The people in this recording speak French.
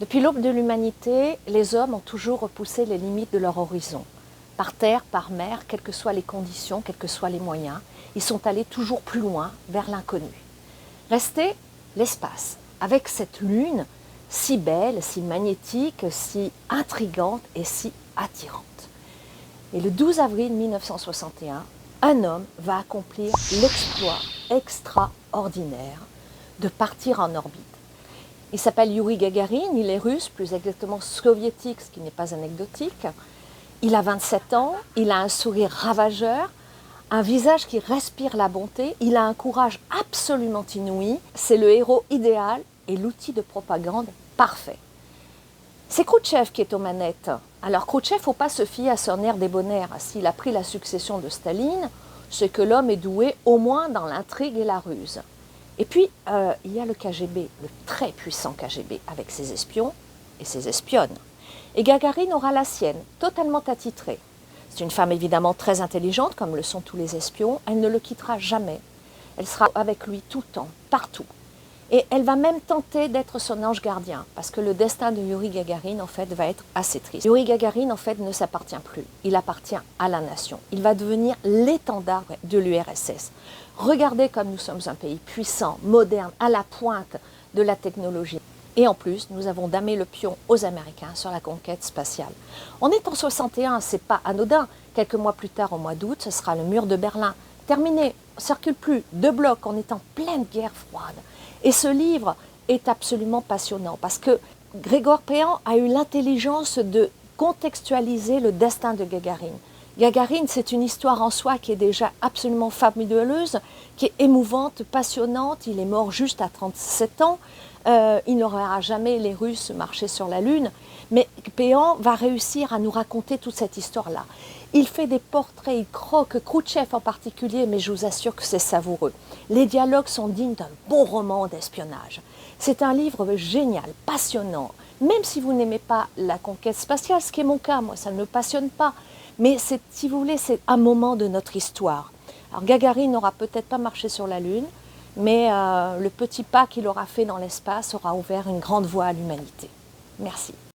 Depuis l'aube de l'humanité, les hommes ont toujours repoussé les limites de leur horizon. Par terre, par mer, quelles que soient les conditions, quels que soient les moyens, ils sont allés toujours plus loin, vers l'inconnu. Restait l'espace, avec cette lune si belle, si magnétique, si intrigante et si attirante. Et le 12 avril 1961, un homme va accomplir l'exploit extraordinaire de partir en orbite. Il s'appelle Youri Gagarin, il est russe, plus exactement soviétique, ce qui n'est pas anecdotique. Il a 27 ans, il a un sourire ravageur, un visage qui respire la bonté, il a un courage absolument inouï. C'est le héros idéal et l'outil de propagande parfait. C'est Khrouchtchev qui est aux manettes. Alors Khrouchtchev, il ne faut pas se fier à son air débonnaire. S'il a pris la succession de Staline, c'est que l'homme est doué au moins dans l'intrigue et la ruse. Et puis, il y a le KGB, le très puissant KGB, avec ses espions et ses espionnes. Et Gagarine aura la sienne, totalement attitrée. C'est une femme évidemment très intelligente, comme le sont tous les espions. Elle ne le quittera jamais. Elle sera avec lui tout le temps, partout. Et elle va même tenter d'être son ange gardien, parce que le destin de Youri Gagarin, en fait, va être assez triste. Youri Gagarin, en fait, ne s'appartient plus. Il appartient à la nation. Il va devenir l'étendard de l'URSS. Regardez comme nous sommes un pays puissant, moderne, à la pointe de la technologie. Et en plus, nous avons damé le pion aux Américains sur la conquête spatiale. On est en 61, c'est pas anodin. Quelques mois plus tard, au mois d'août, ce sera le mur de Berlin. Terminé, on ne circule plus, deux blocs, on est en pleine guerre froide. Et ce livre est absolument passionnant parce que Grégor Péan a eu l'intelligence de contextualiser le destin de Gagarine. Gagarine, c'est une histoire en soi qui est déjà absolument fabuleuse, qui est émouvante, passionnante. Il est mort juste à 37 ans. Il n'aura jamais les Russes marché sur la Lune. Mais Péan va réussir à nous raconter toute cette histoire-là. Il fait des portraits, il croque, Khrouchtchev en particulier, mais je vous assure que c'est savoureux. Les dialogues sont dignes d'un bon roman d'espionnage. C'est un livre génial, passionnant. Même si vous n'aimez pas la conquête spatiale, ce qui est mon cas, moi ça ne me passionne pas. Mais si vous voulez, c'est un moment de notre histoire. Alors Gagarine n'aura peut-être pas marché sur la Lune, mais le petit pas qu'il aura fait dans l'espace aura ouvert une grande voie à l'humanité. Merci.